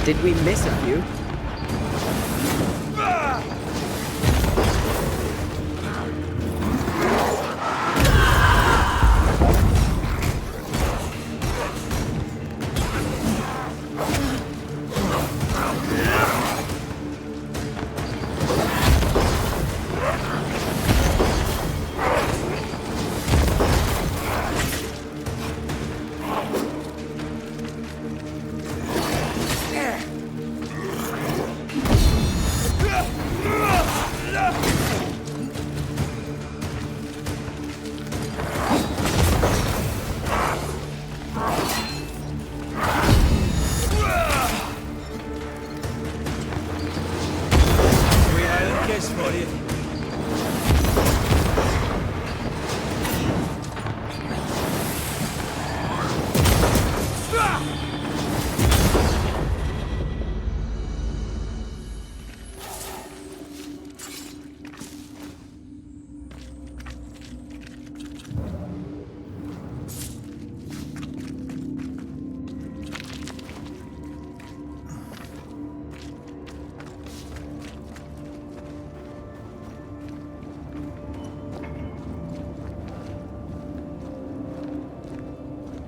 Did we miss a few?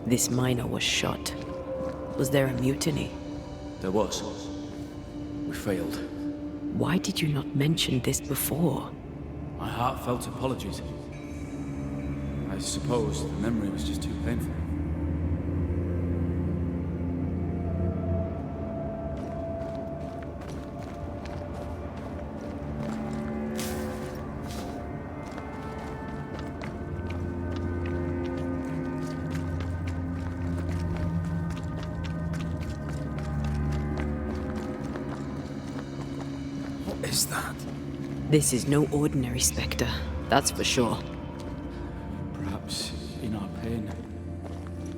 This miner was shot. Was there a mutiny? There was. We failed. Why did you not mention this before? My heartfelt apologies. I suppose the memory was just too painful. What is that? This is no ordinary specter, that's for sure. Perhaps in our pain,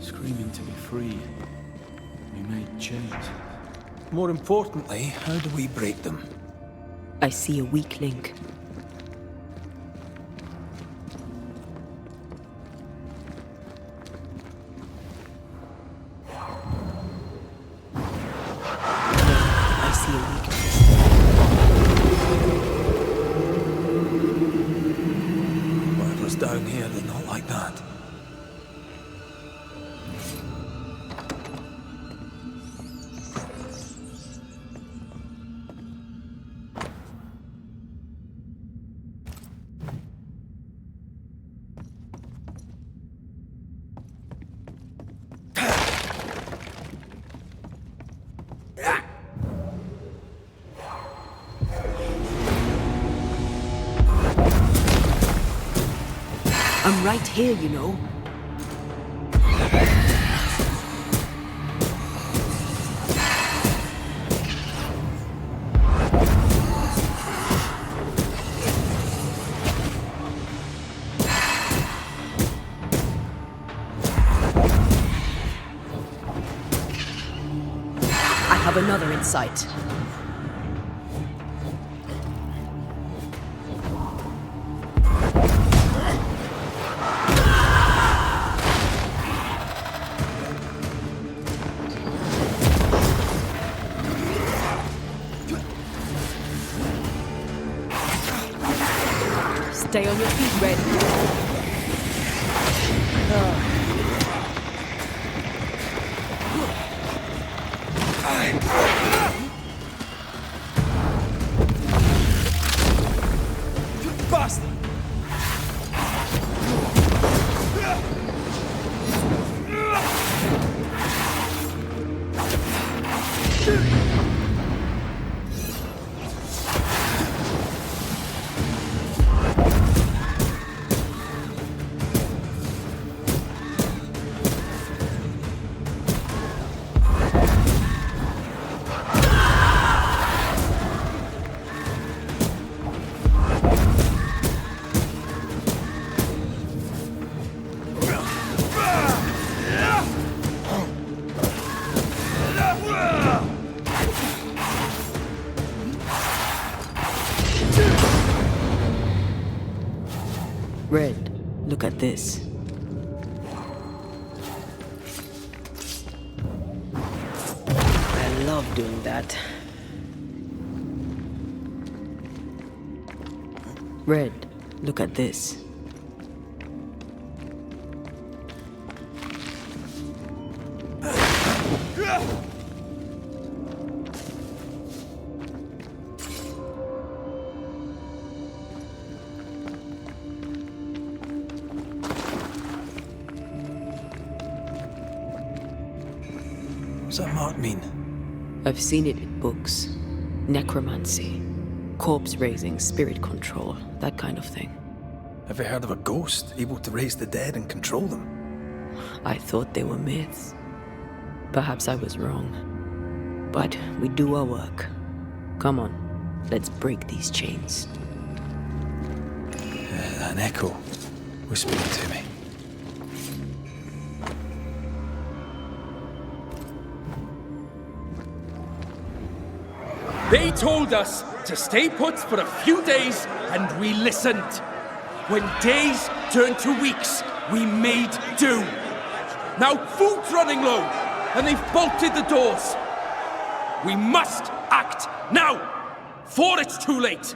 screaming to be free, we made chains. More importantly, how do we break them? I see a weak link. I see a weakness. Whatever's down here, they're not like that. I'm right here, you know. I have another in sight. Stay on your feet, Red. Bastard! Red, look at this. I love love doing that. Red, look at this. What's that mark mean? I've seen it in books. Necromancy, corpse raising, spirit control, that kind of thing. Have you heard of a ghost able to raise the dead and control them? I thought they were myths. Perhaps I was wrong. But we do our work. Come on, let's break these chains. An echo whispering to me. They told us to stay put for a few days, and we listened. When days turned to weeks, we made do. Now food's running low, and they've bolted the doors. We must act now, before it's too late.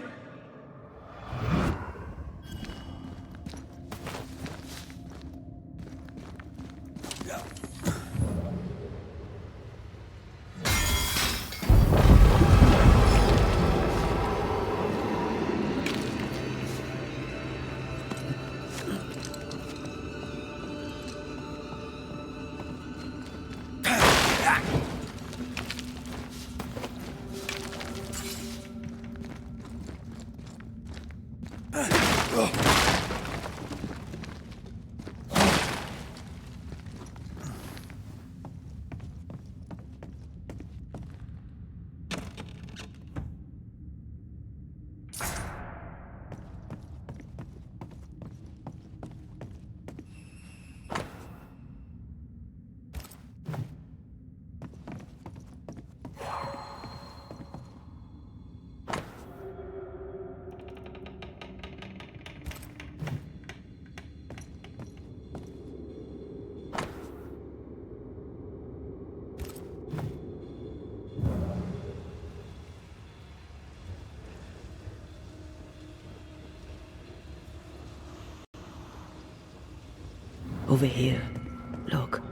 Over here. Look.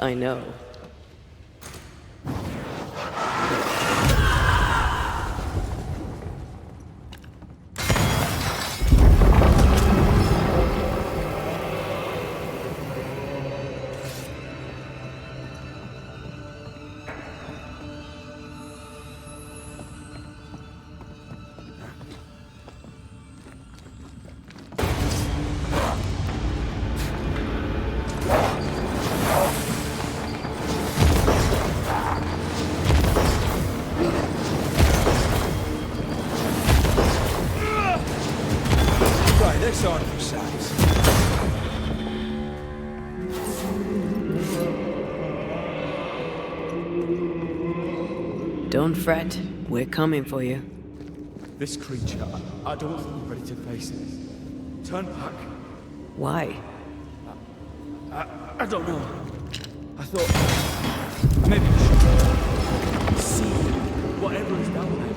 I know. This on for size. Don't fret. We're coming for you. This creature, I don't think we're ready to face it. Turn back. Why? I don't know. I thought maybe we should see whatever is down there.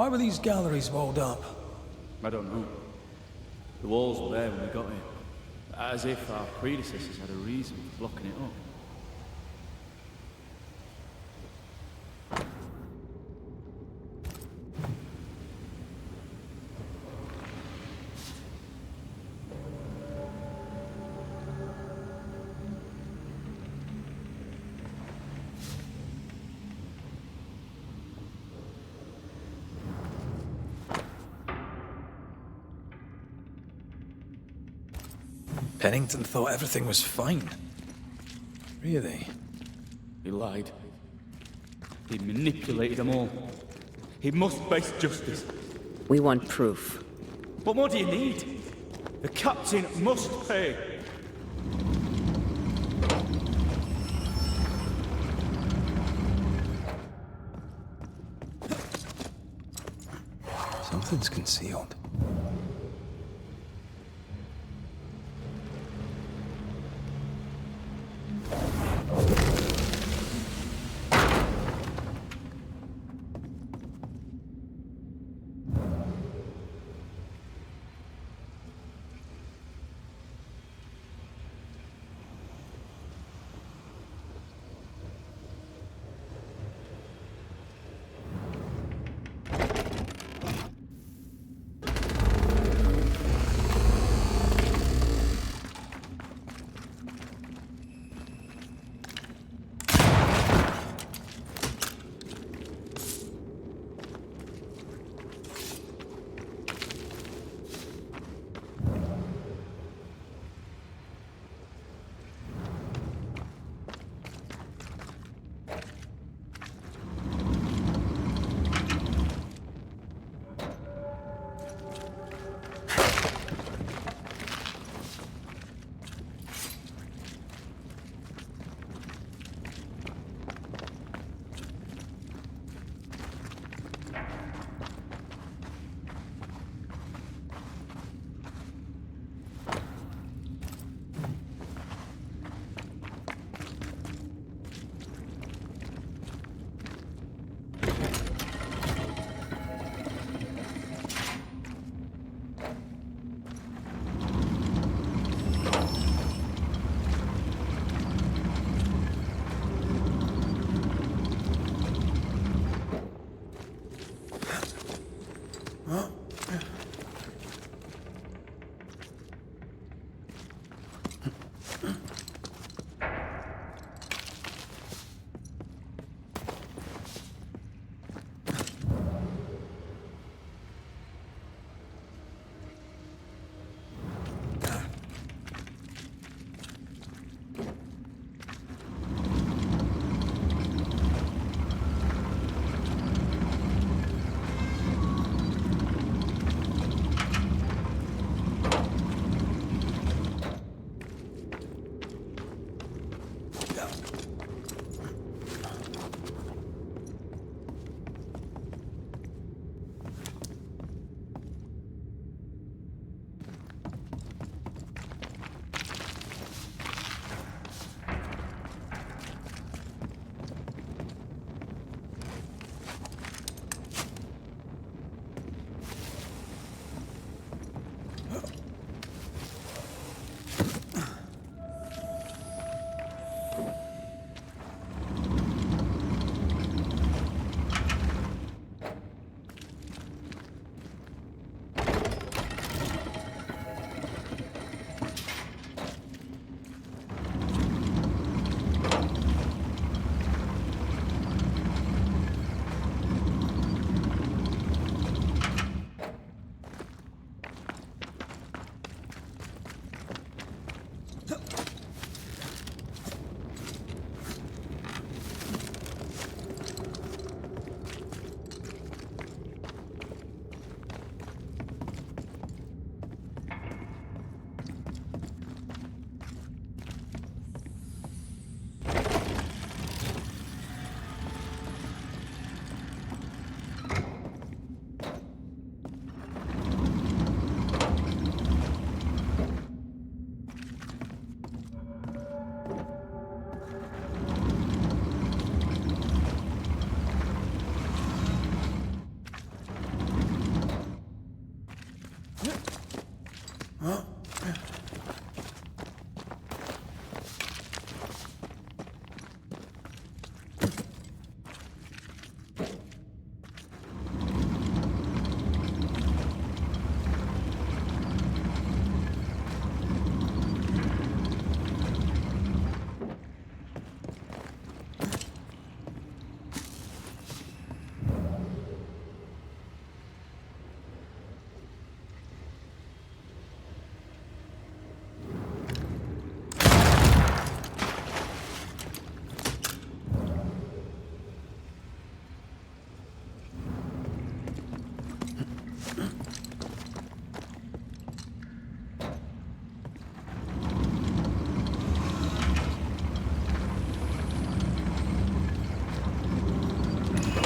Why were these galleries walled up? I don't know. The walls were there when we got here. As if our predecessors had a reason for blocking it up. Pennington thought everything was fine. Really? He lied. He manipulated them all. He must face justice. We want proof. What more do you need? The captain must pay. Something's concealed.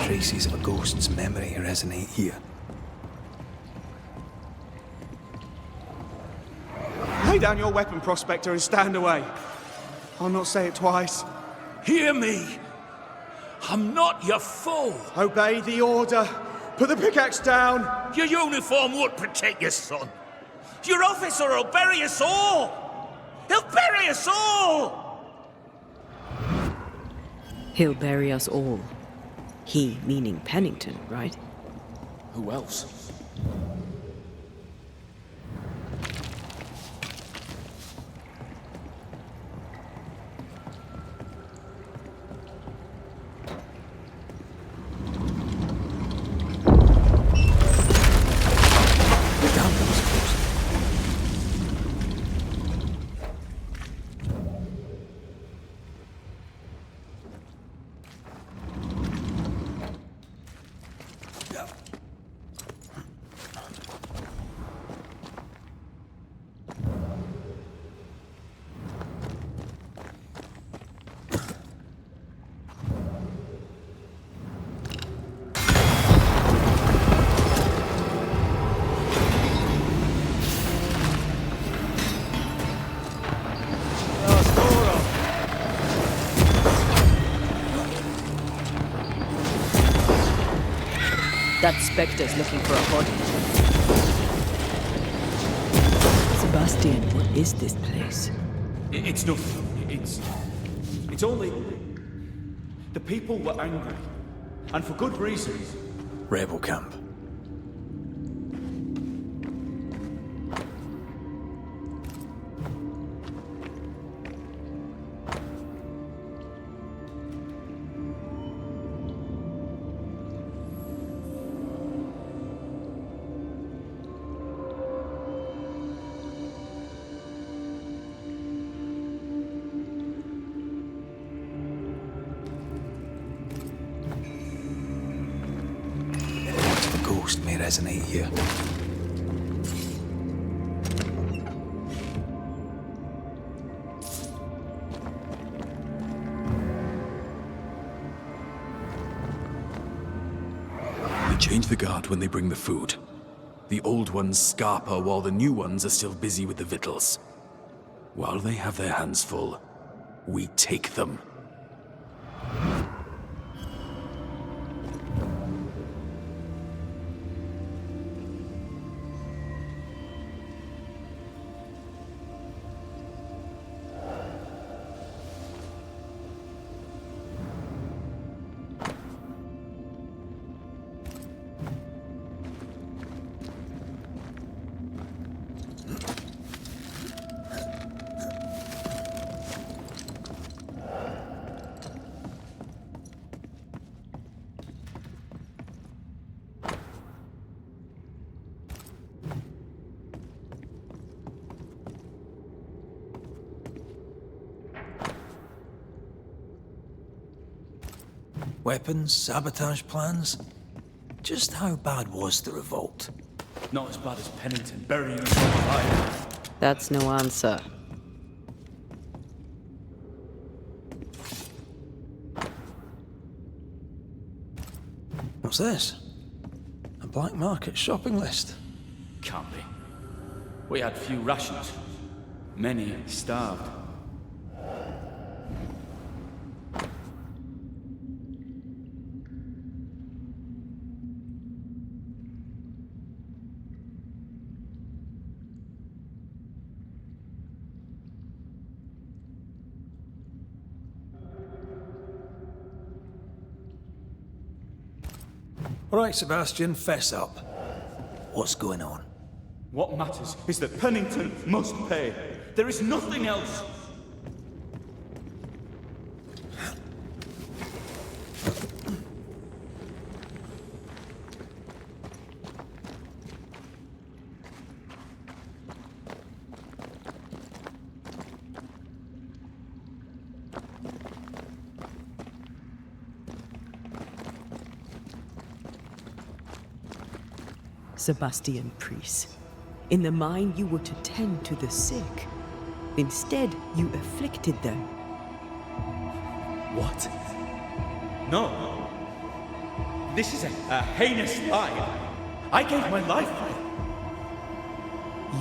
Traces of a ghost's memory resonate here. Lay down your weapon, Prospector, and stand away. I'll not say it twice. Hear me! I'm not your foe! Obey the order. Put the pickaxe down. Your uniform won't protect your son. Your officer will bury us all! He'll bury us all! He'll bury us all. He meaning Pennington, right? Who else? That Spectre's looking for a body. Sebastian, what is this place? It's nothing. It's only... The people were angry. And for good reason. Rebel camp. May resonate here. We change the guard when they bring the food. The old ones scarper while the new ones are still busy with the victuals. While they have their hands full, we take them. Weapons, sabotage plans? Just how bad was the revolt? Not as bad as Pennington burying us alive. That's no answer. What's this? A black market shopping list? Can't be. We had few rations. Many starved. All right, Sebastian, fess up. What's going on? What matters is that Pennington must pay. There is nothing else. Sebastian Priest. In the mine, you were to tend to the sick. Instead, you afflicted them. What? No. This is a heinous lie. I gave my life for it.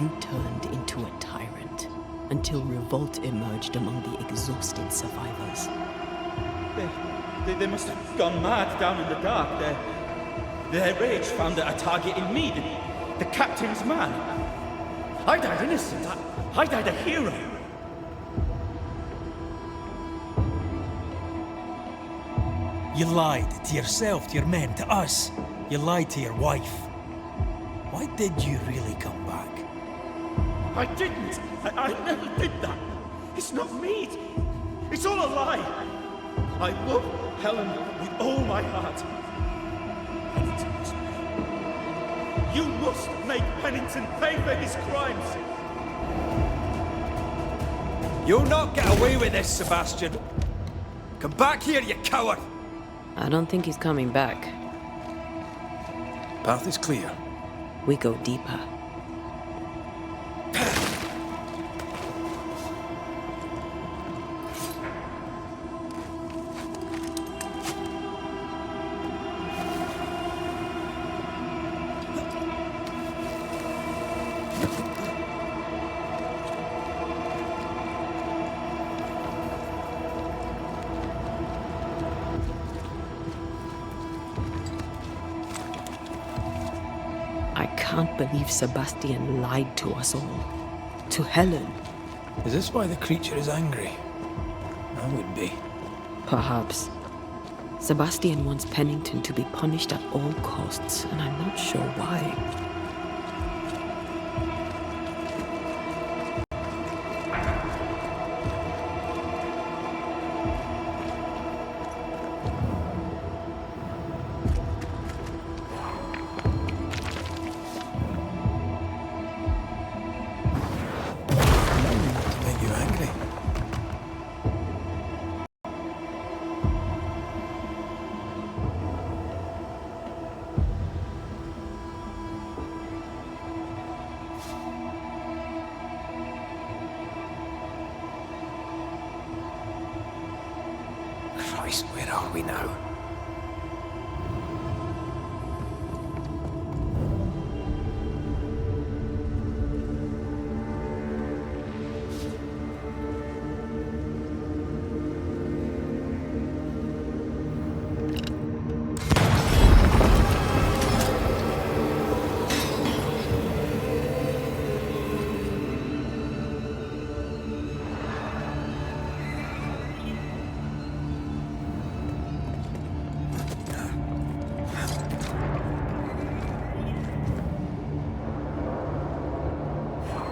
You turned into a tyrant until revolt emerged among the exhausted survivors. They must have gone mad down in the dark. Their rage found a target in me, the captain's man. I died innocent. I died a hero. You lied to yourself, to your men, to us. You lied to your wife. Why did you really come back? I didn't. I never did that. It's not me. It's all a lie. I love Helen with all my heart. You must make Pennington pay for his crimes. You'll not get away with this, Sebastian. Come back here, you coward! I don't think he's coming back. Path is clear. We go deeper. I can't believe Sebastian lied to us all. To Helen. Is this why the creature is angry? I would be. Perhaps. Sebastian wants Pennington to be punished at all costs, and I'm not sure why. To make you angry. Christ, where are we now?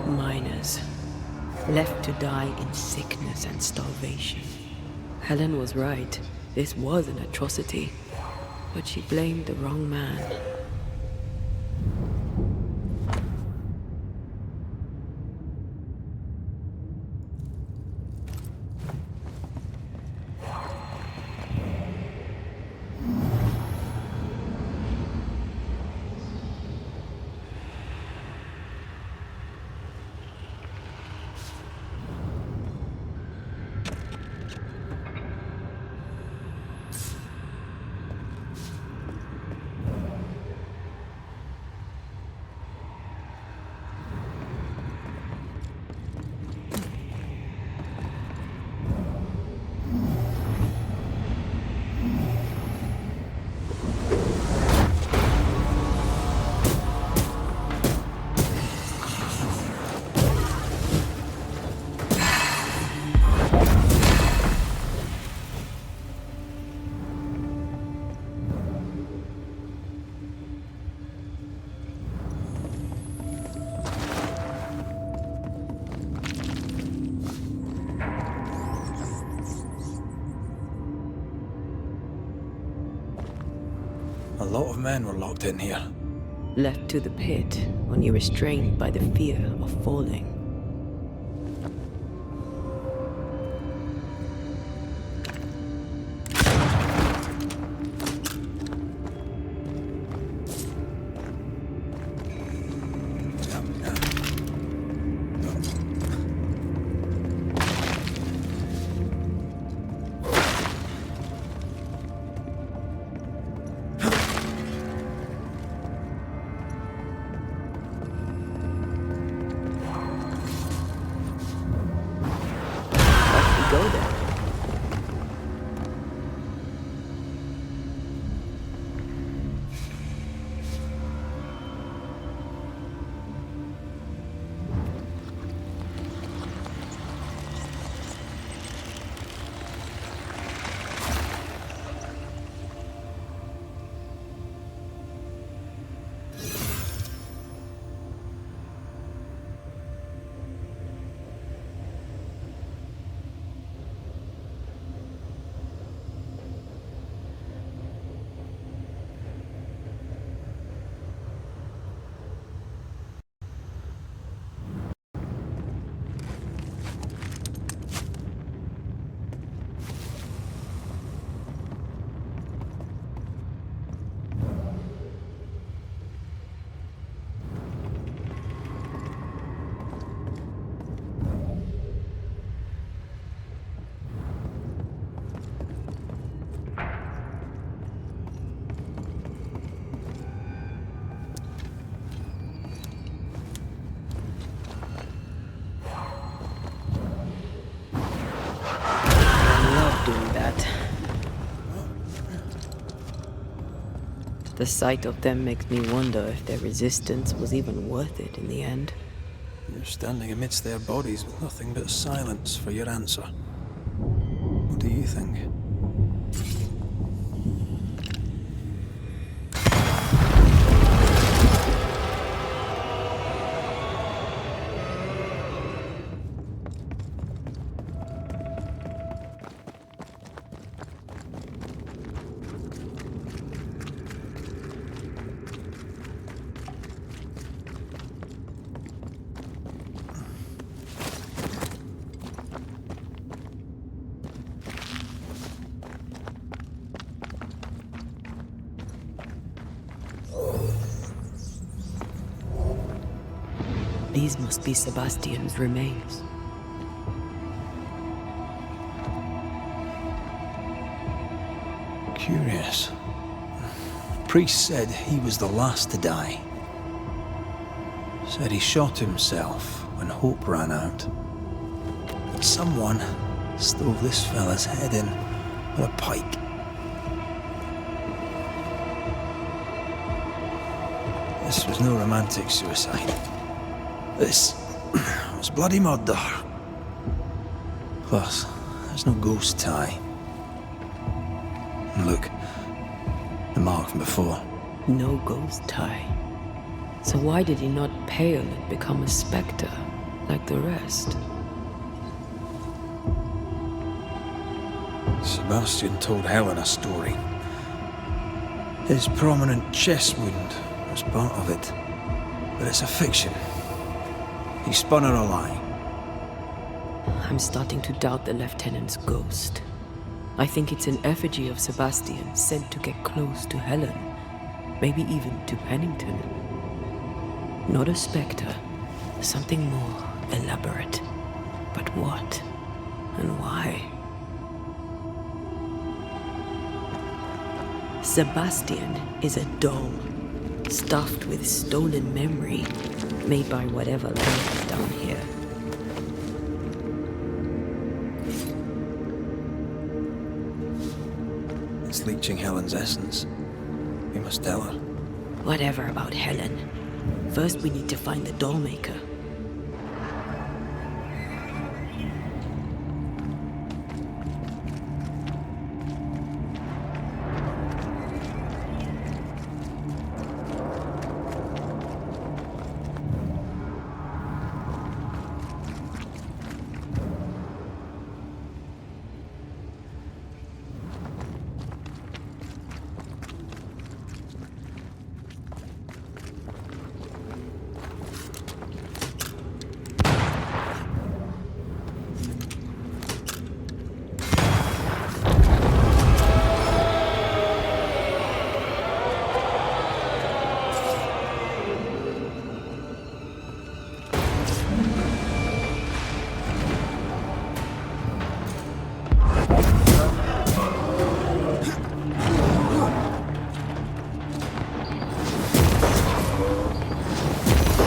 Miners, left to die in sickness and starvation. Helen was right. This was an atrocity. But she blamed the wrong man. A lot of men were locked in here. Left to the pit, only restrained by the fear of falling. The sight of them makes me wonder if their resistance was even worth it in the end. You're standing amidst their bodies with nothing but silence for your answer. What do you think? These must be Sebastian's remains. Curious. Priest said he was the last to die. Said he shot himself when hope ran out. That someone stove this fella's head in with a pike. This was no romantic suicide. This was bloody murder. Plus, there's no ghost tie. And look, the mark from before. No ghost tie. So why did he not pale and become a specter like the rest? Sebastian told Helen a story. His prominent chest wound was part of it. But it's a fiction. He spun her a lie. I'm starting to doubt the lieutenant's ghost. I think it's an effigy of Sebastian sent to get close to Helen. Maybe even to Pennington. Not a spectre. Something more elaborate. But what? And why? Sebastian is a doll, stuffed with stolen memory, made by whatever lurks down here. It's leeching Helen's essence. We must tell her. Whatever about Helen. First we need to find the doll maker.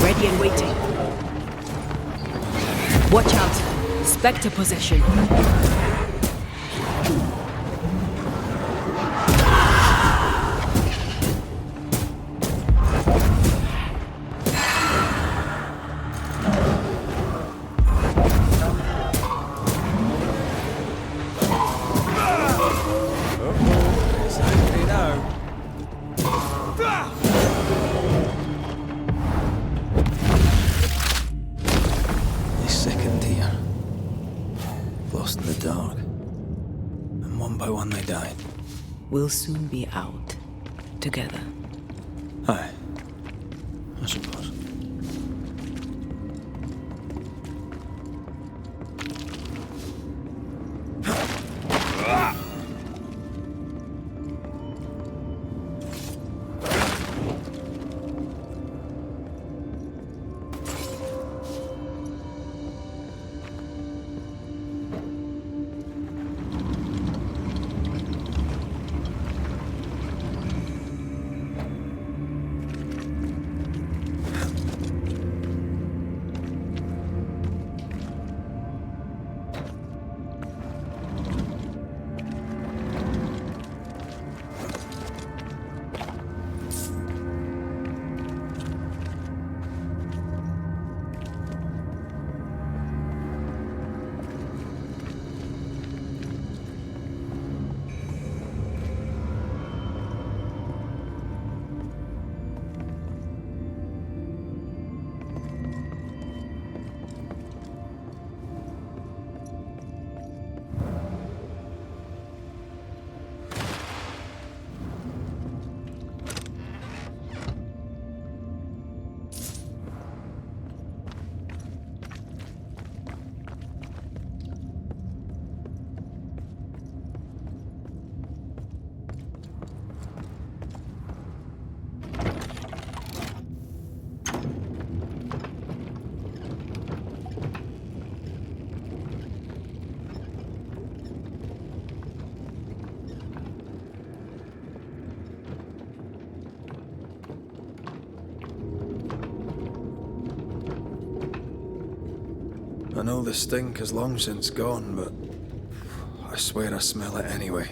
Ready and waiting. Watch out. Spectre possession. Lost in the dark. And one by one they died. We'll soon be out. Together. Aye. I suppose. I know the stink is long since gone, but I swear I smell it anyway.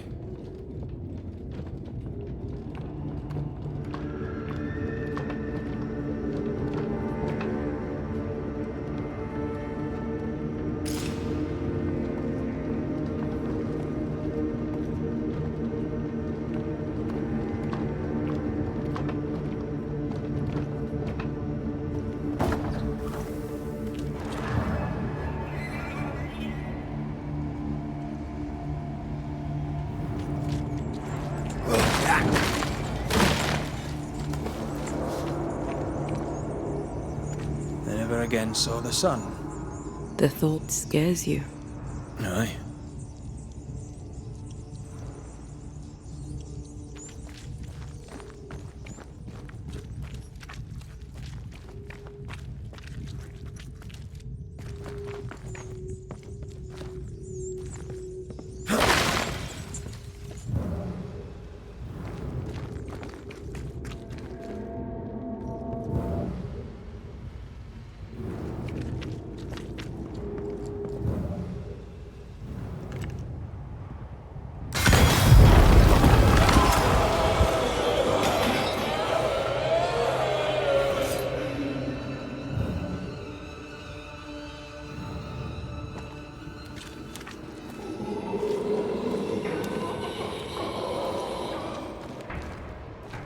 They never again saw the sun. The thought scares you. Aye.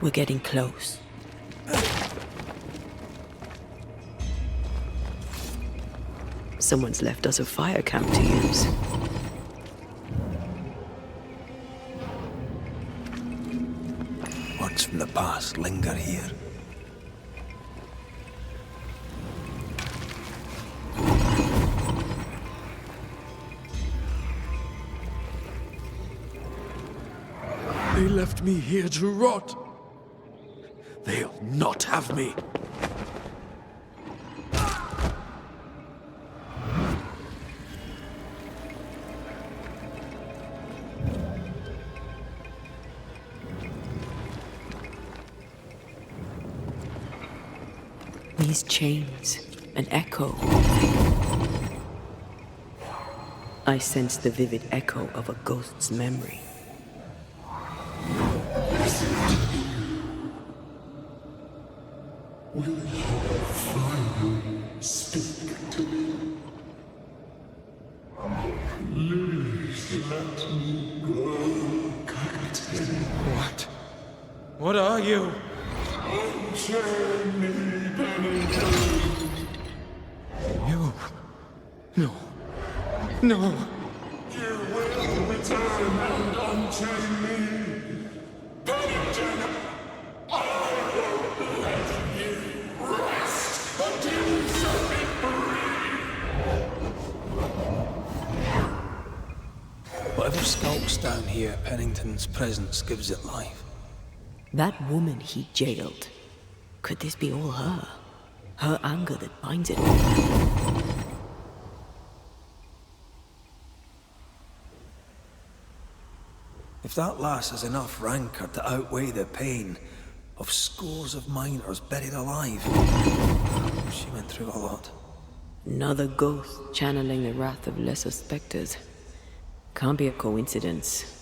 We're getting close. Someone's left us a fire camp to use. Words from the past linger here. They left me here to rot. They'll not have me. These chains, an echo. I sense the vivid echo of a ghost's memory. Will you finally speak to me? Please let me go, Captain. What are you? Unchain me, Banishers. You? No. No. You will return and unchain me. Penitent, I won't let you rest until you set me free. Whatever skulks down here, Pennington's presence gives it life. That woman he jailed. Could this be all her? Her anger that binds it all? If that lass has enough rancor to outweigh the pain of scores of miners buried alive, she went through a lot. Another ghost channeling the wrath of lesser specters. Can't be a coincidence.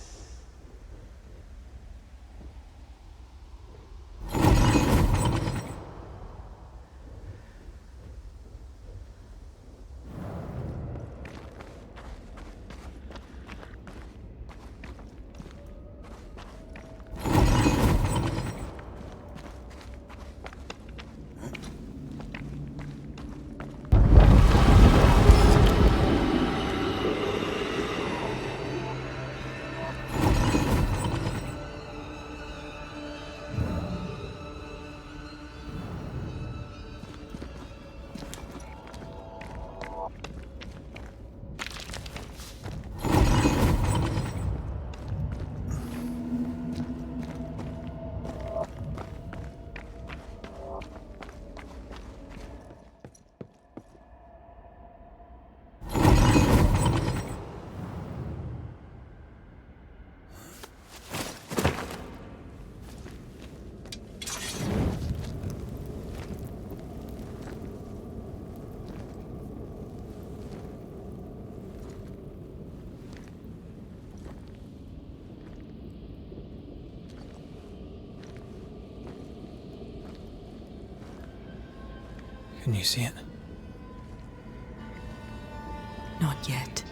Can you see it? Not yet.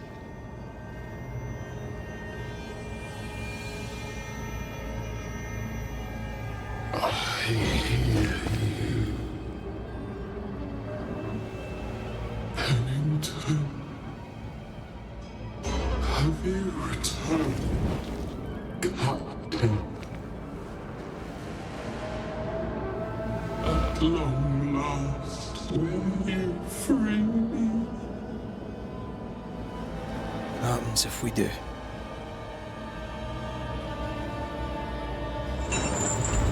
I hear you. Pennington. Have you returned, Captain? At long last, will you free me? What happens if we do?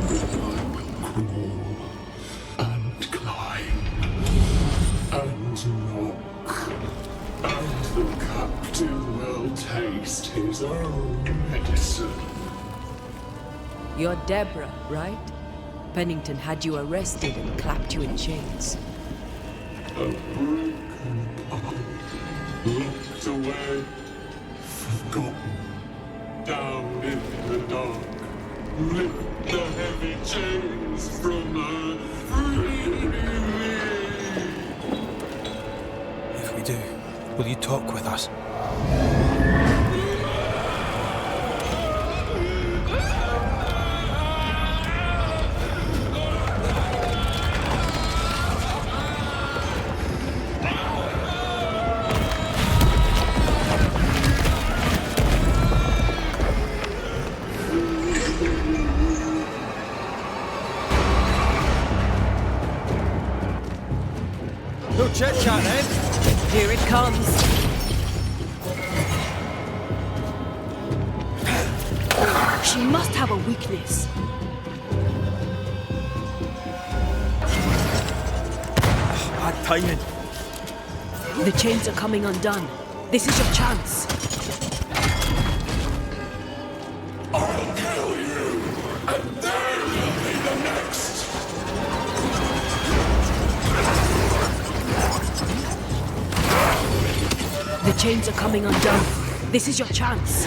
Then I will crawl and climb and knock, and the captain will taste his own medicine. You're Deborah, right? Pennington had you arrested and clapped you in chains. A broken part, locked away, forgotten, down in the dark. Lift the heavy chains from her, free me. If we do, will you talk with us? No chit-chat, eh? Here it comes. She must have a weakness. Bad timing. The chains are coming undone. This is your chance. I'll kill you, and then you'll be the next. The chains are coming undone. This is your chance.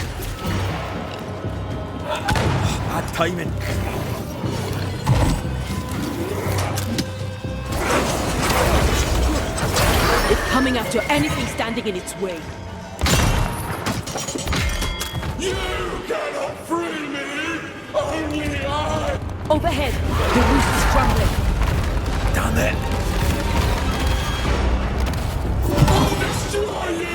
Bad timing. It's coming after anything standing in its way. You cannot free me! Only I! Overhead, the roof is crumbling. Damn it. I'll destroy you!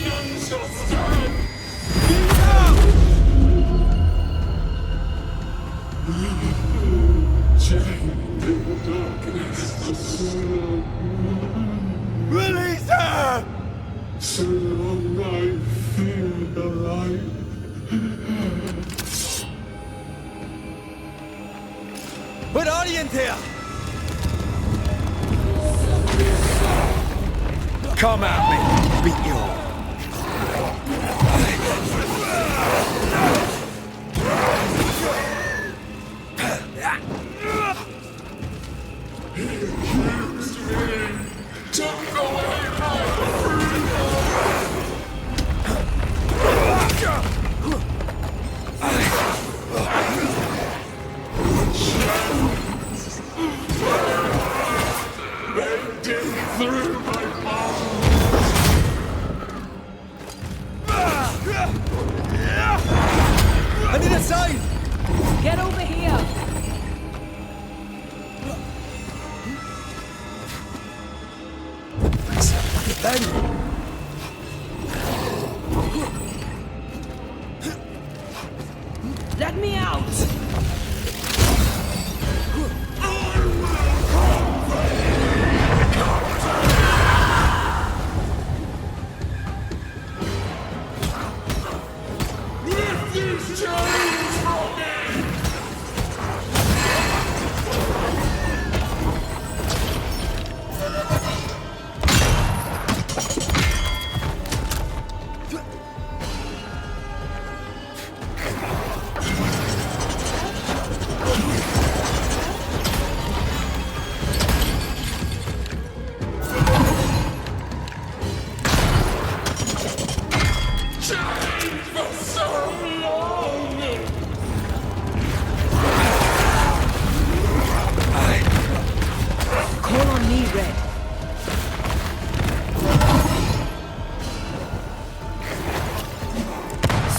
None shall stand! Chained in the darkness, the sun. Release her! So long I fear the light. Put Orient here! Come at me, beat you all. Took away my They dig through my heart. I need a sign! Get over here! Then, Let me out! Lift these chains from me!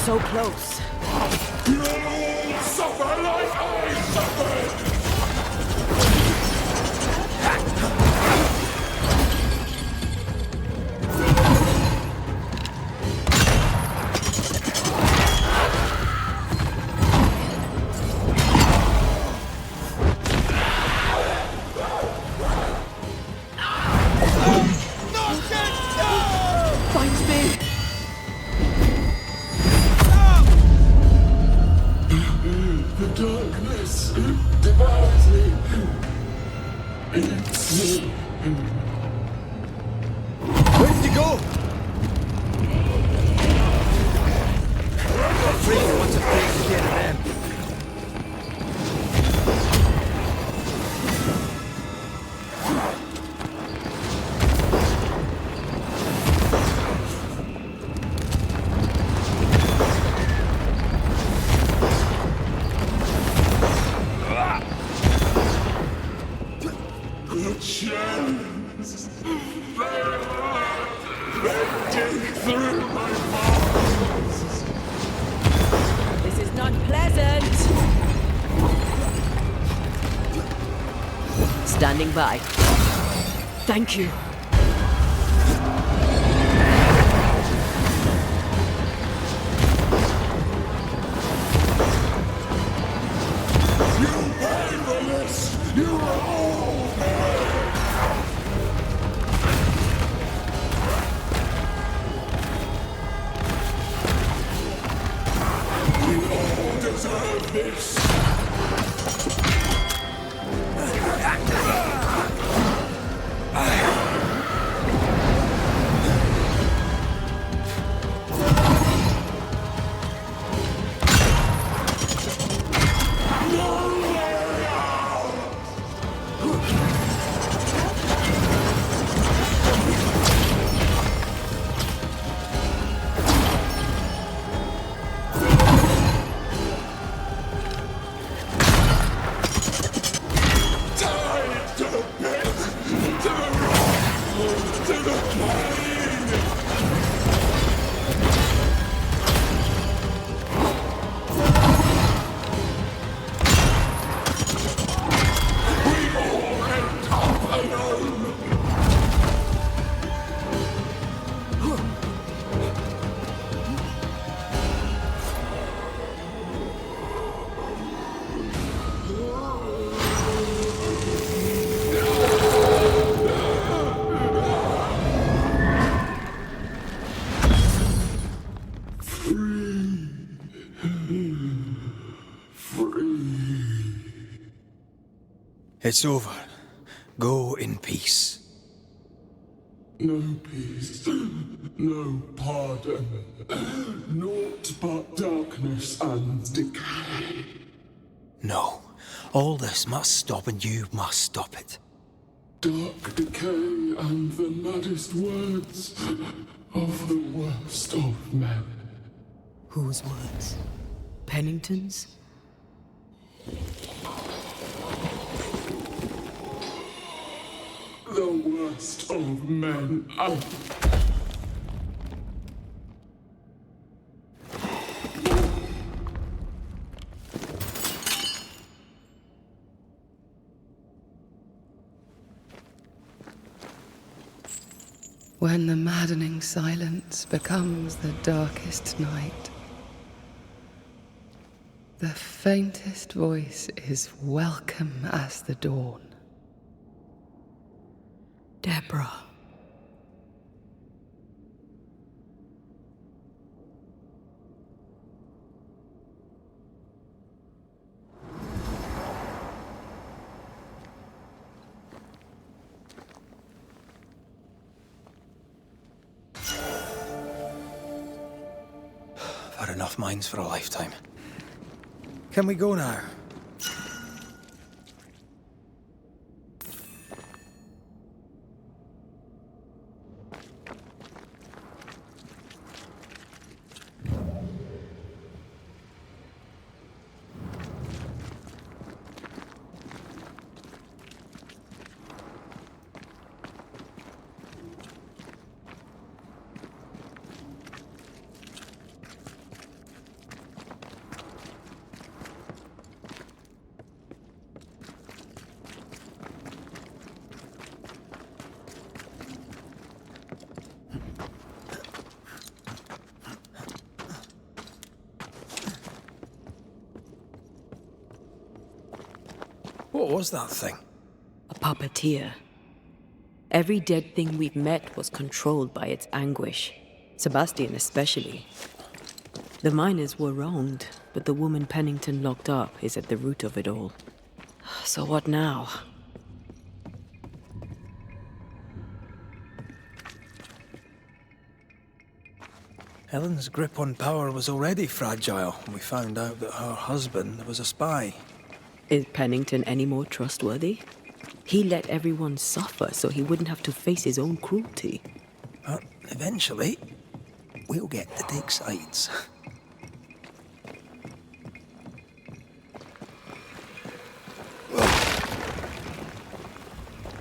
So close. You'll all suffer like I suffered! Finds me. The darkness devours me. Eats me. Where did you go? Freezer wants a place to get them. The chains. They hurt. They dig through my bones. This is not pleasant. Standing by. Thank you. You pay for this. You all pay. We all deserve this. Tied to the pit, to the rock, to the pain. We all end up alone. It's over. Go in peace. No peace, no pardon, naught but darkness and decay. No. All this must stop and you must stop it. Dark decay and the maddest words of the worst of men. Whose words? Pennington's? The worst of men. When the maddening silence becomes the darkest night, the faintest voice is welcome as the dawn. Deborah. I've had enough minds for a lifetime. Can we go now? What was that thing? A puppeteer. Every dead thing we've met was controlled by its anguish. Sebastian especially. The miners were wronged, but the woman Pennington locked up is at the root of it all. So what now? Helen's grip on power was already fragile when we found out that her husband was a spy. Is Pennington any more trustworthy? He let everyone suffer so he wouldn't have to face his own cruelty. But eventually, we'll get to take sides.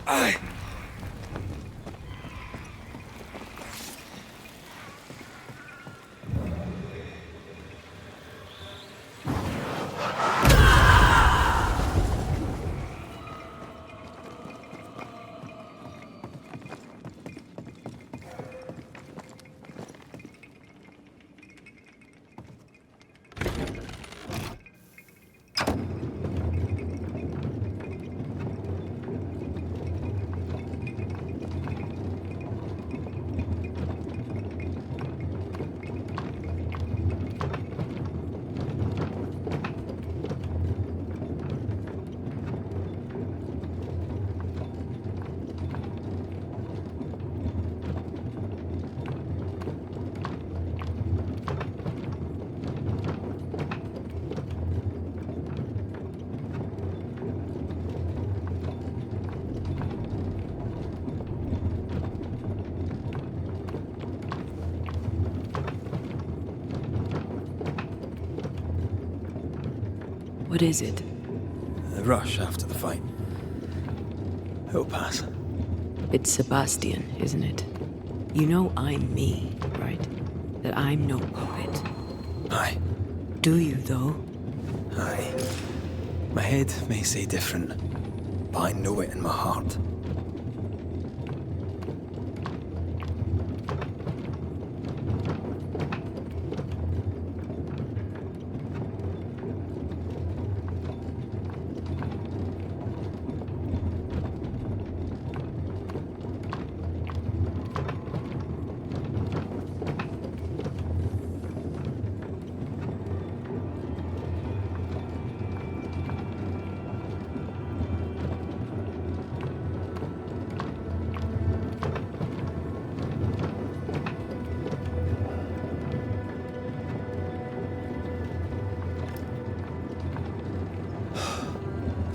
Aye. What is it? The rush after the fight. It'll pass. It's Sebastian, isn't it? You know I'm me, right? That I'm no puppet. Aye. Do you, though? Aye. My head may say different, but I know it in my heart.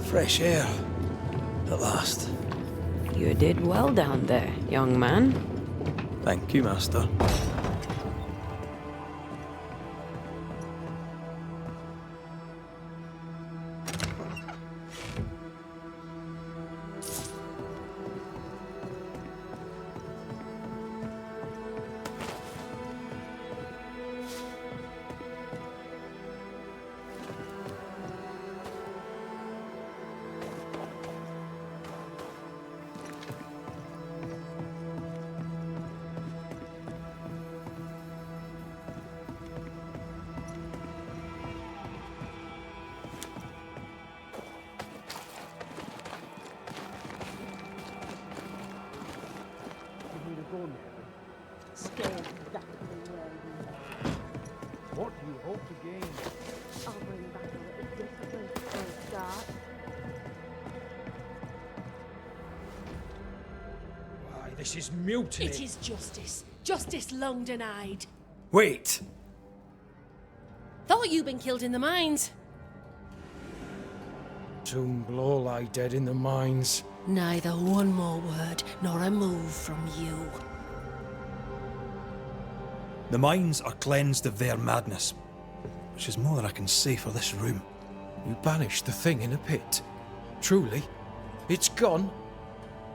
Fresh air. At last. You did well down there, young man. Thank you, Master. What do you hope to gain? I'll bring back a little discipline for a start. Why, this is mutiny. It is justice. Justice long denied. Wait! Thought you'd been killed in the mines. Soon blow lie dead in the mines. Neither one more word nor a move from you. The mines are cleansed of their madness, which is more than I can say for this room. You banished the thing in a pit. Truly? It's gone?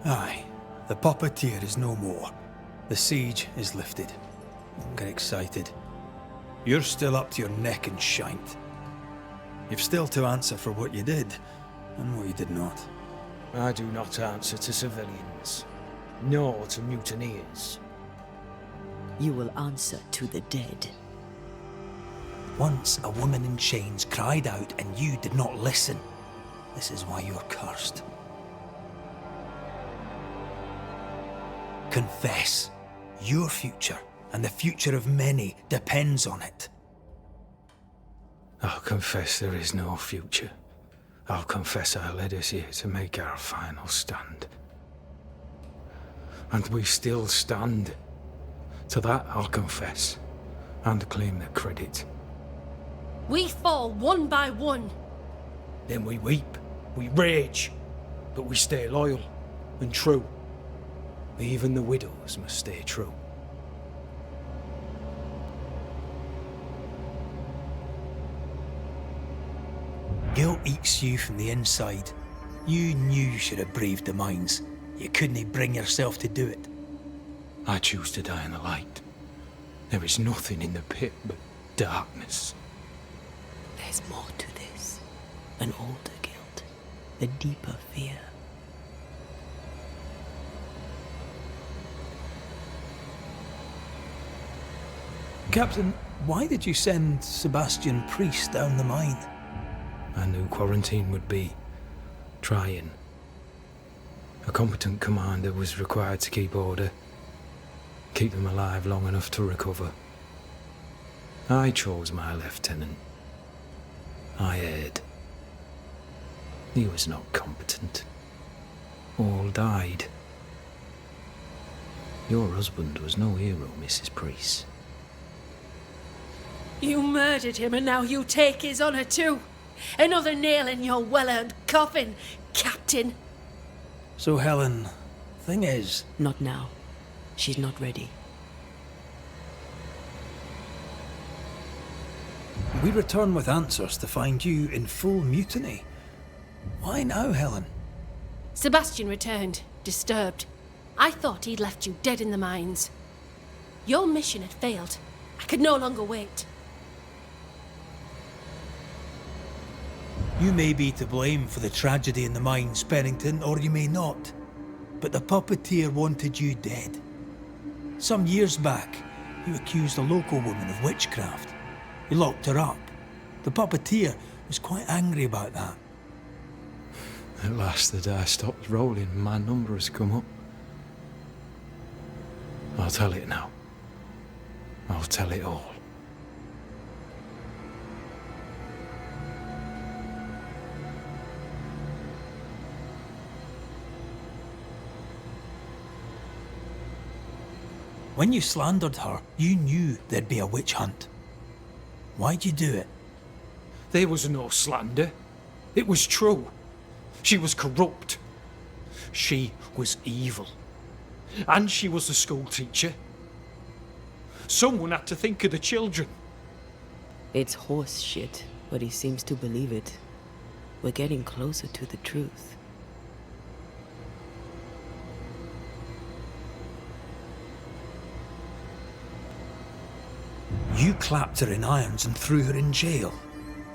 Aye. The puppeteer is no more. The siege is lifted. Don't get excited. You're still up to your neck in shite. You've still to answer for what you did, and what you did not. I do not answer to civilians, nor to mutineers. You will answer to the dead. Once a woman in chains cried out and you did not listen. This is why you're cursed. Confess. Your future, and the future of many, depends on it. I'll confess there is no future. I'll confess I led us here to make our final stand. And we still stand. To that I'll confess, and claim the credit. We fall one by one. Then we weep, we rage, but we stay loyal and true. Even the widows must stay true. Guilt eats you from the inside. You knew you should have braved the mines. You couldn't bring yourself to do it. I choose to die in the light. There is nothing in the pit but darkness. There's more to this. An older guilt. A deeper fear. Captain, why did you send Sebastian Priest down the mine? I knew quarantine would be trying. A competent commander was required to keep order, keep them alive long enough to recover. I chose my lieutenant. I erred. He was not competent. All died. Your husband was no hero, Mrs. Priest. You murdered him and now you take his honour too. Another nail in your well-earned coffin, Captain. So Helen, thing is... Not now. She's not ready. We return with answers to find you in full mutiny. Why now, Helen? Sebastian returned, disturbed. I thought he'd left you dead in the mines. Your mission had failed. I could no longer wait. You may be to blame for the tragedy in the mines, Pennington, or you may not. But the puppeteer wanted you dead. Some years back, you accused a local woman of witchcraft. You locked her up. The puppeteer was quite angry about that. At last the die stopped rolling and my number has come up. I'll tell it now. I'll tell it all. When you slandered her, you knew there'd be a witch hunt. Why'd you do it? There was no slander. It was true. She was corrupt. She was evil. And she was a school teacher. Someone had to think of the children. It's horse shit, but he seems to believe it. We're getting closer to the truth. You clapped her in irons and threw her in jail.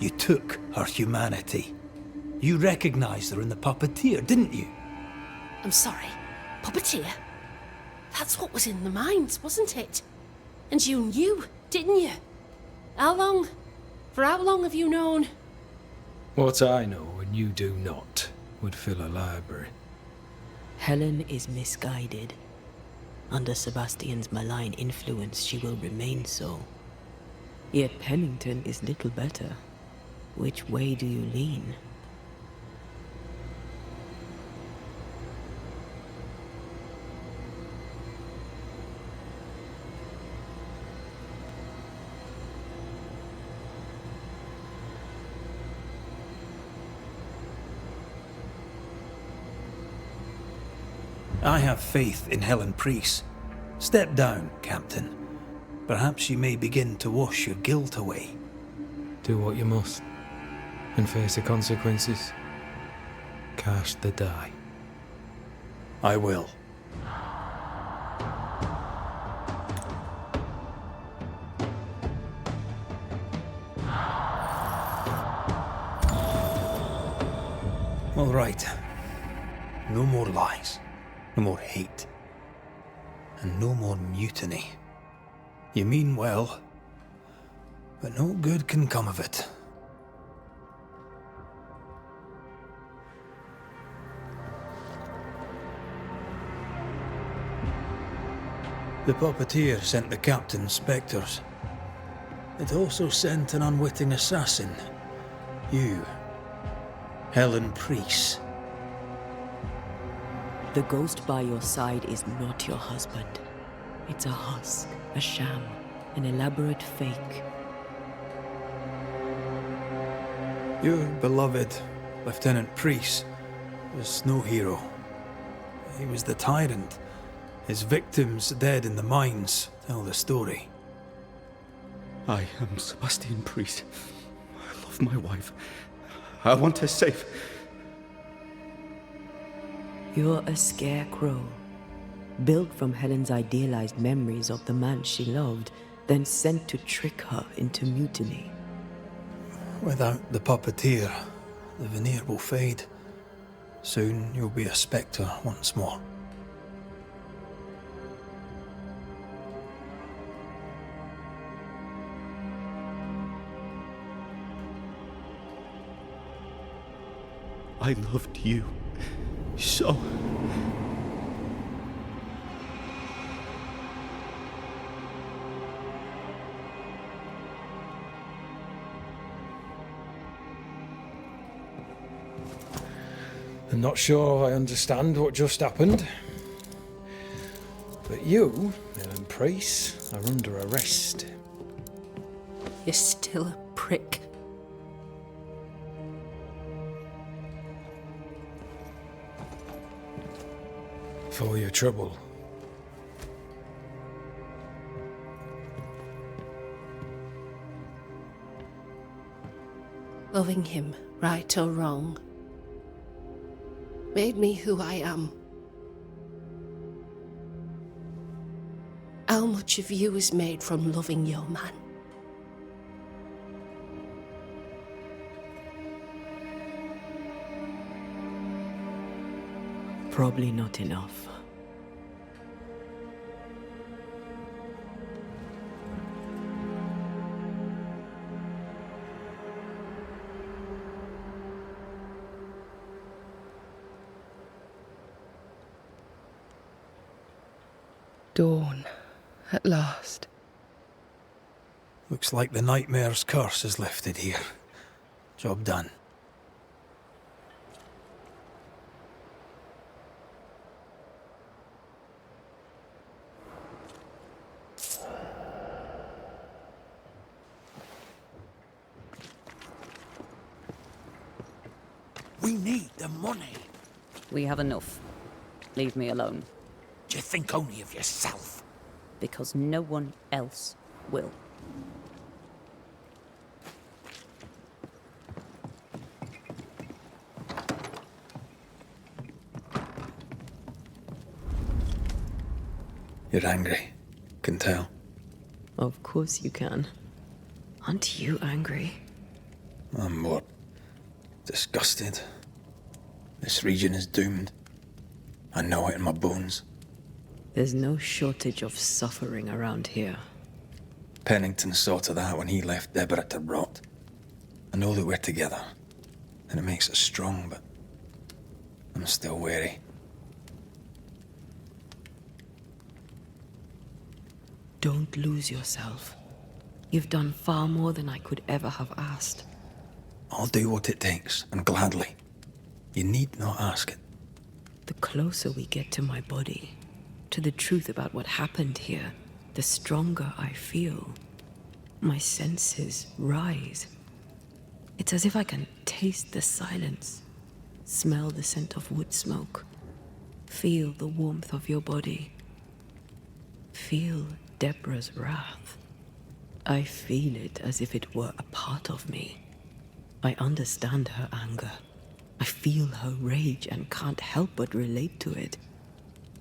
You took her humanity. You recognized her in the puppeteer, didn't you? I'm sorry. Puppeteer? That's what was in the mines, wasn't it? And you knew, didn't you? How long? For how long have you known? What I know and you do not would fill a library. Helen is misguided. Under Sebastian's malign influence, she will remain so. Yet Pennington is little better. Which way do you lean? I have faith in Helen Priest. Step down, Captain. Perhaps you may begin to wash your guilt away. Do what you must, and face the consequences. Cast the die. I will. All right. No more lies. No more hate. And no more mutiny. You mean well, but no good can come of it. The puppeteer sent the captain spectres. It also sent an unwitting assassin. You. Helen Priest. The ghost by your side is not your husband. It's a husk, a sham, an elaborate fake. Your beloved Lieutenant Priest was no hero. He was the tyrant. His victims dead in the mines tell the story. I am Sebastian Priest. I love my wife. I want her safe. You're a scarecrow, built from Helen's idealized memories of the man she loved, then sent to trick her into mutiny. Without the puppeteer, the veneer will fade. Soon you'll be a spectre once more. I loved you so. I'm not sure I understand what just happened. But you, Helen Priest, are under arrest. You're still a prick. For your trouble. Loving him, right or wrong, made me who I am. How much of you is made from loving your man? Probably not enough. Dawn, at last. Looks like the nightmare's curse is lifted here. Job done. We need the money. We have enough. Leave me alone. Do you think only of yourself? Because no one else will. You're angry. Can tell. Of course you can. Aren't you angry? I'm more disgusted. This region is doomed. I know it in my bones. There's no shortage of suffering around here. Pennington saw to that when he left Deborah to rot. I know that we're together, and it makes us strong, but I'm still wary. Don't lose yourself. You've done far more than I could ever have asked. I'll do what it takes, and gladly. You need not ask it. The closer we get to my body, to the truth about what happened here, the stronger I feel. My senses rise. It's as if I can taste the silence, smell the scent of wood smoke, feel the warmth of your body, feel Deborah's wrath. I feel it as if it were a part of me. I understand her anger. I feel her rage and can't help but relate to it.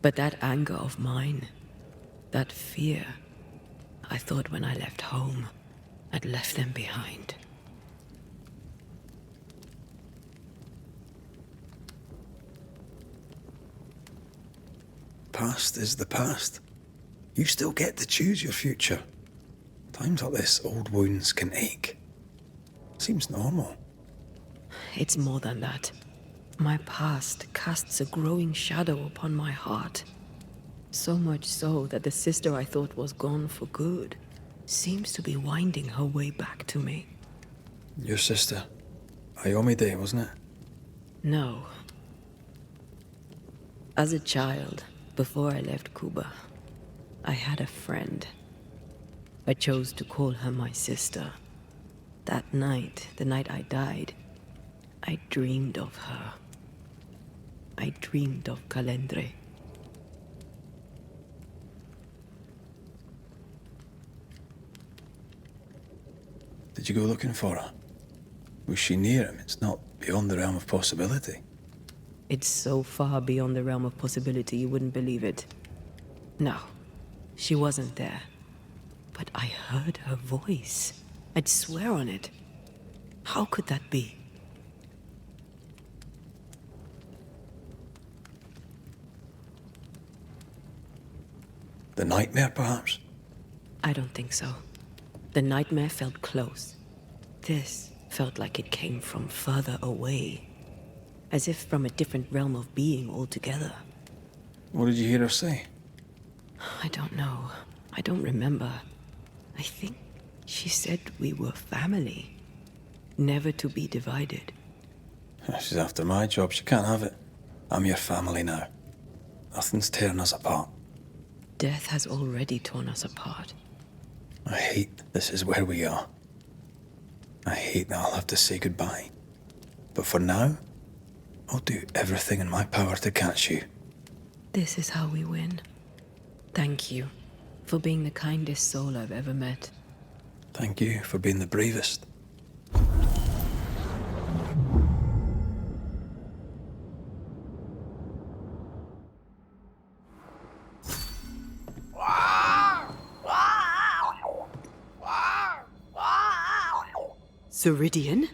But that anger of mine, that fear, I thought when I left home, I'd left them behind. Past is the past. You still get to choose your future. Times like this, old wounds can ache. Seems normal. It's more than that. My past casts a growing shadow upon my heart. So much so that the sister I thought was gone for good seems to be winding her way back to me. Your sister. Ayomide, wasn't it? No. As a child, before I left Cuba, I had a friend. I chose to call her my sister. That night, the night I died, I dreamed of her. I dreamed of Calendre. Did you go looking for her? Was she near him? It's not beyond the realm of possibility. It's so far beyond the realm of possibility you wouldn't believe it. No, she wasn't there. But I heard her voice. I'd swear on it. How could that be? The nightmare, perhaps? I don't think so. The nightmare felt close. This felt like it came from further away. As if from a different realm of being altogether. What did you hear her say? I don't know. I don't remember. I think she said we were family. Never to be divided. She's after my job. She can't have it. I'm your family now. Nothing's tearing us apart. Death has already torn us apart. I hate this is where we are. I hate that I'll have to say goodbye. But for now, I'll do everything in my power to catch you. This is how we win. Thank you for being the kindest soul I've ever met. Thank you for being the bravest. Ceridian?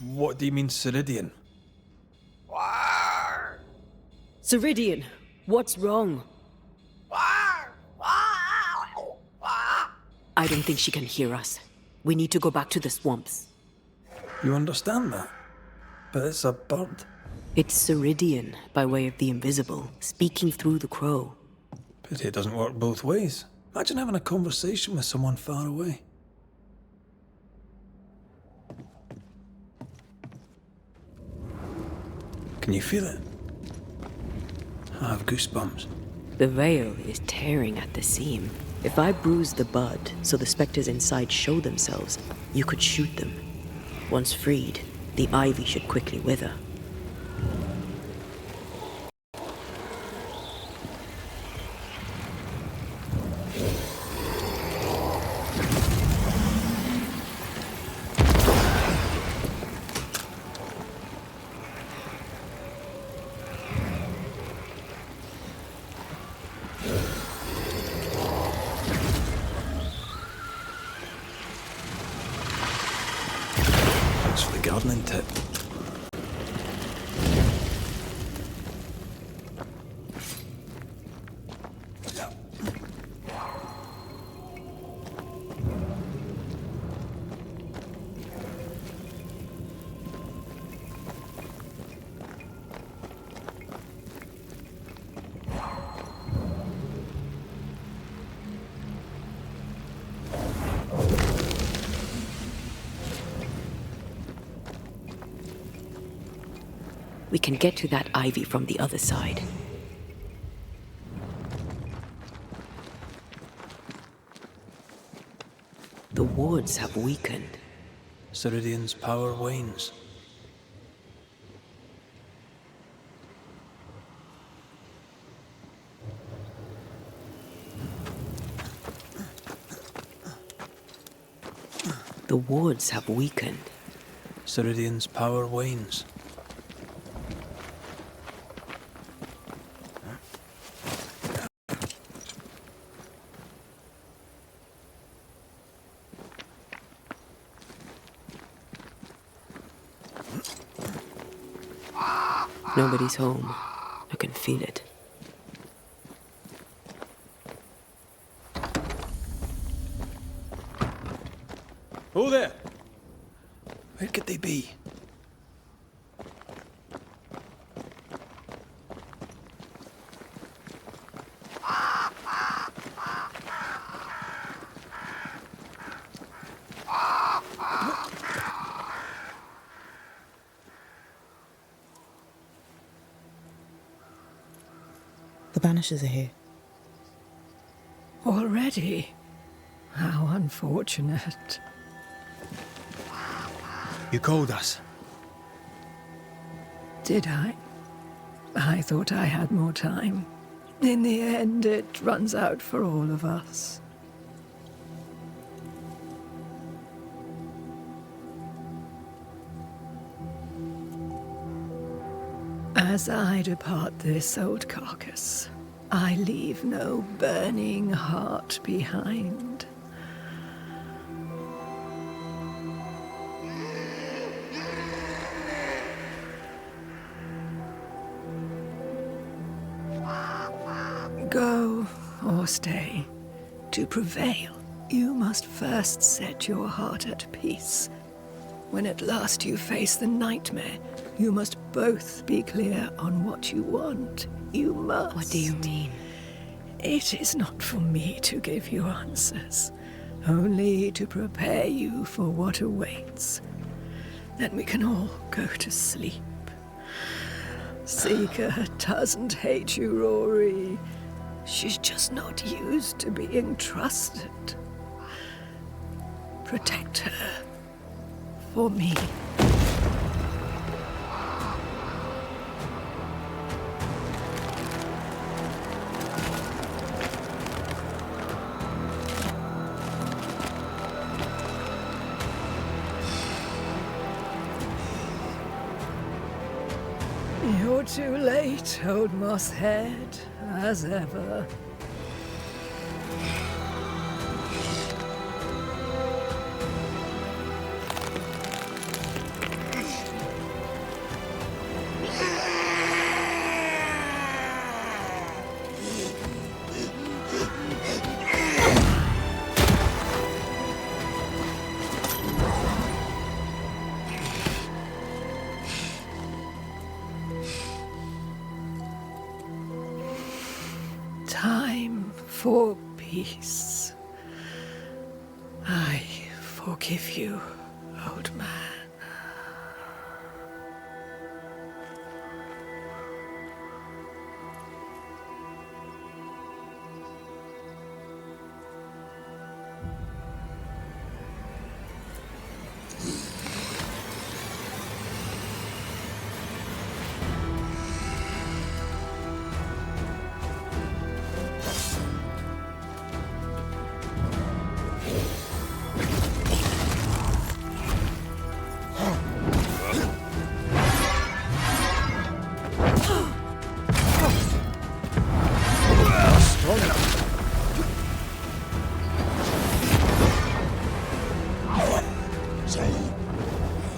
What do you mean, Ceridian? Ceridian, what's wrong? I don't think she can hear us. We need to go back to the swamps. You understand that? But it's a bird. It's Ceridian, by way of the invisible, speaking through the crow. Pity it doesn't work both ways. Imagine having a conversation with someone far away. Can you feel it? I have goosebumps. The veil is tearing at the seam. If I bruise the bud so the specters inside show themselves, you could shoot them. Once freed, the ivy should quickly wither. Gardening tip. We can get to that ivy from the other side. The wards have weakened. Ceridian's power wanes. The wards have weakened. Ceridian's power wanes. Nobody's home. I can feel it. Who there? Where could they be? Banishers are here. Already? How unfortunate. You called us. Did I? I thought I had more time. In the end, it runs out for all of us. As I depart this old carcass, I leave no burning heart behind. Go or stay. To prevail, you must first set your heart at peace. When at last you face the nightmare, you must both be clear on what you want. You must. What do you mean? It is not for me to give you answers, only to prepare you for what awaits. Then we can all go to sleep. Seeker doesn't hate you, Rory. She's just not used to being trusted. Protect her. For me. You're too late, old mosshead, as ever. Time for peace. I forgive you, old man.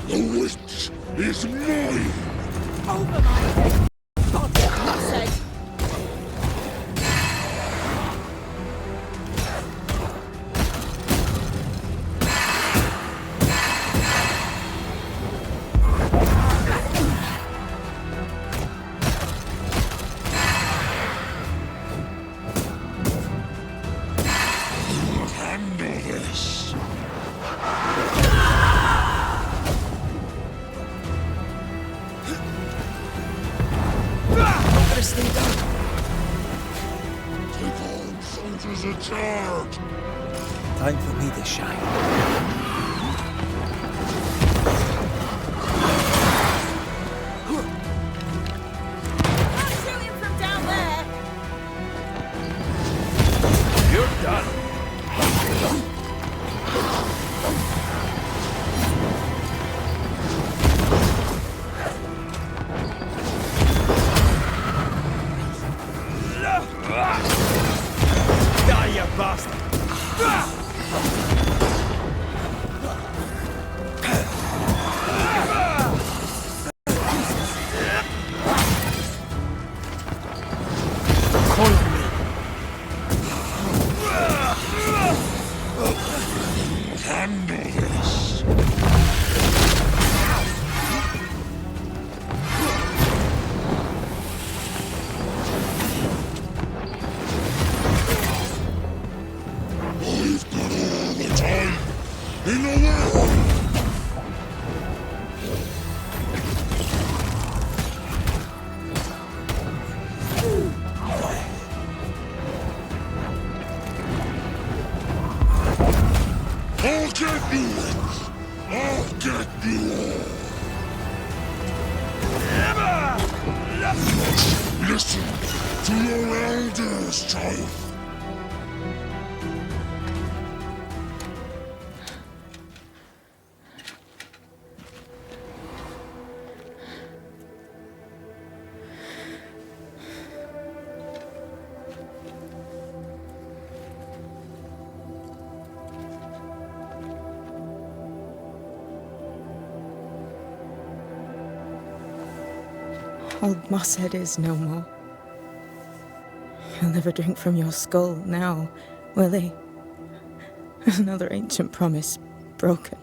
The witch is mine! Over my head! God, I said! Handle this! Take on, soldiers at charge! Time for me to shine. You're done. Die, you bastard! Handle this! I've got all the time in the world! I'll get you! I'll get you! Listen to your elders, child. Old Mosshead is no more. He'll never drink from your skull now, will he? Another ancient promise broken.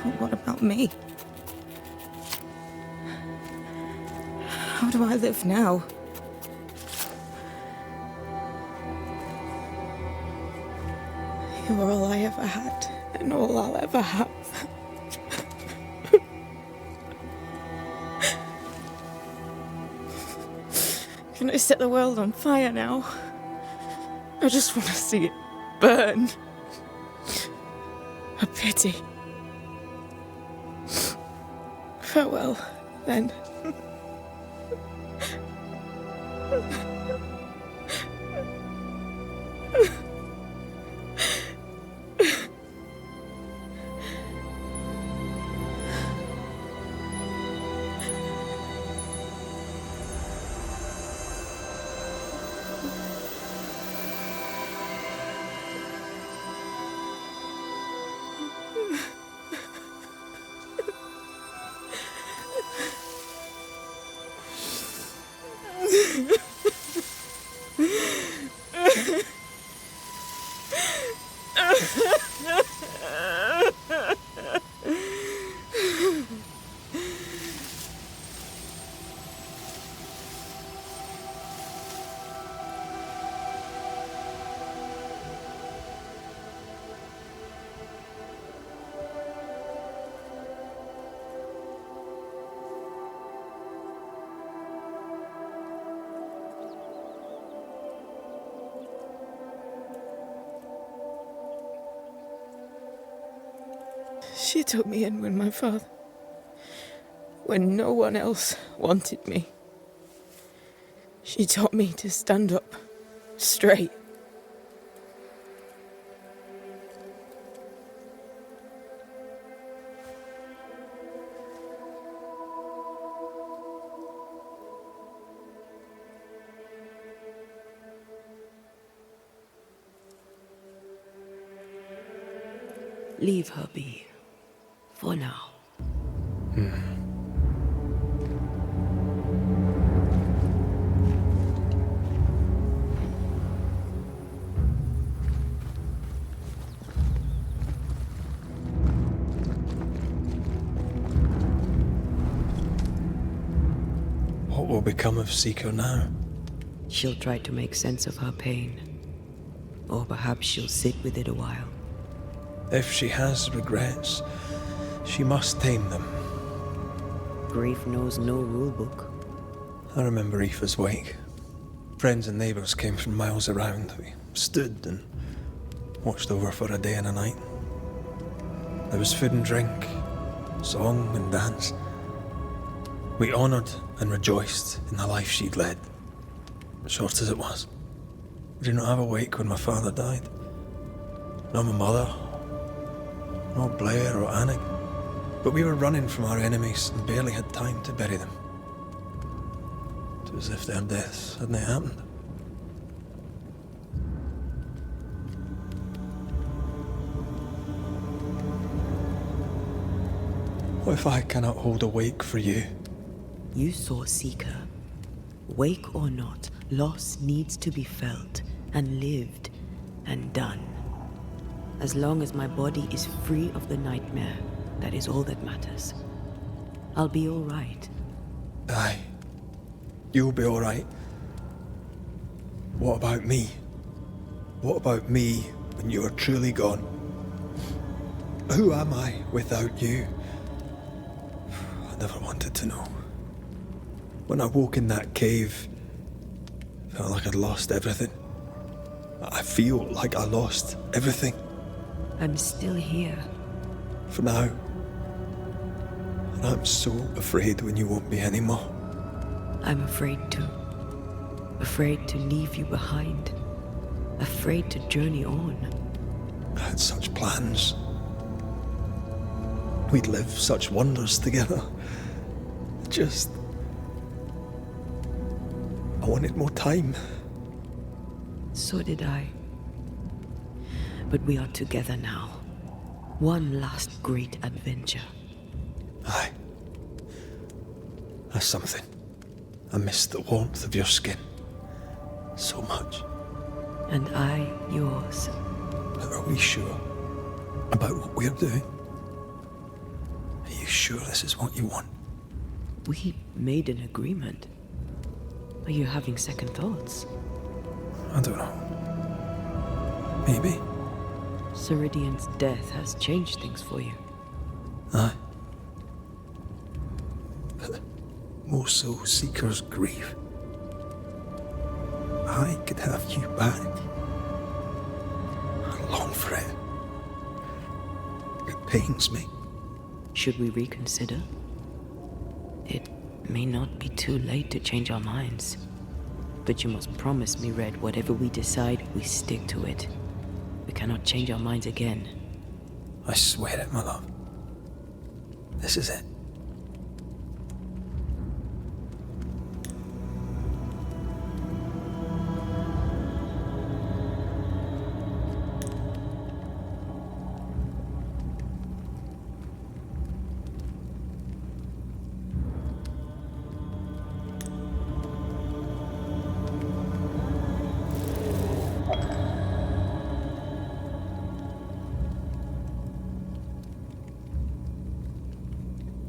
But what about me? How do I live now? You are all I ever had, and all I'll ever have. Can I set the world on fire now? I just want to see it burn. A pity. Farewell, then. She took me in when no one else wanted me. She taught me to stand up straight. Leave her be. For now. What will become of Seeker now? She'll try to make sense of her pain. Or perhaps she'll sit with it a while. If she has regrets, she must tame them. Grief knows no rulebook. I remember Aoife's wake. Friends and neighbours came from miles around. We stood and watched over for a day and a night. There was food and drink, song and dance. We honoured and rejoiced in the life she'd led, short as it was. We did not have a wake when my father died. Nor my mother, nor Blair or Anik. But we were running from our enemies and barely had time to bury them. It was as if their deaths hadn't happened. What if I cannot hold a wake for you? You saw Seeker. Wake or not, loss needs to be felt and lived and done. As long as my body is free of the nightmare, that is all that matters. I'll be all right. Aye. You'll be all right. What about me? What about me when you are truly gone? Who am I without you? I never wanted to know. When I woke in that cave, I felt like I'd lost everything. I feel like I lost everything. I'm still here. For now. And I'm so afraid when you won't be anymore. I'm afraid too. Afraid to leave you behind. Afraid to journey on. I had such plans. We'd live such wonders together. Just... I wanted more time. So did I. But we are together now. One last great adventure. Aye. That's something. I miss the warmth of your skin. So much. And I yours. But are we sure about what we're doing? Are you sure this is what you want? We made an agreement. Are you having second thoughts? I don't know. Maybe. Ceridian's death has changed things for you. Aye. But more so Seeker's grief. I could have you back. I long for it. It pains me. Should we reconsider? It may not be too late to change our minds. But you must promise me, Red, whatever we decide, we stick to it. We cannot change our minds again. I swear it, my love. This is it.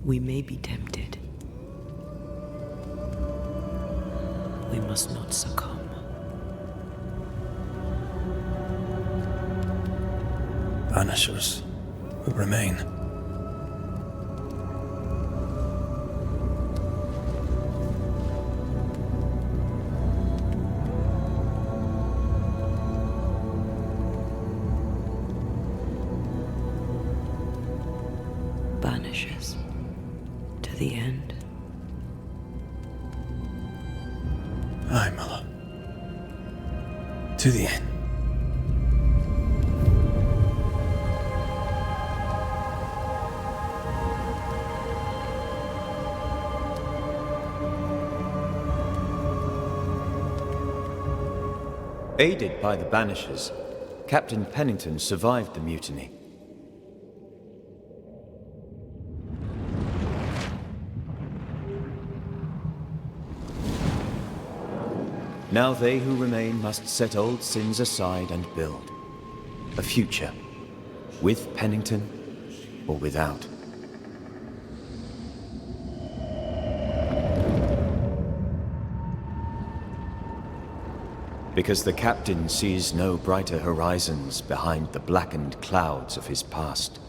We may be tempted. We must not succumb. Banishers will remain. Banishers. To the end. Aye, my love. To the end. Aided by the Banishers, Captain Pennington survived the mutiny. Now they who remain must set old sins aside and build a future, with Pennington or without. Because the captain sees no brighter horizons behind the blackened clouds of his past.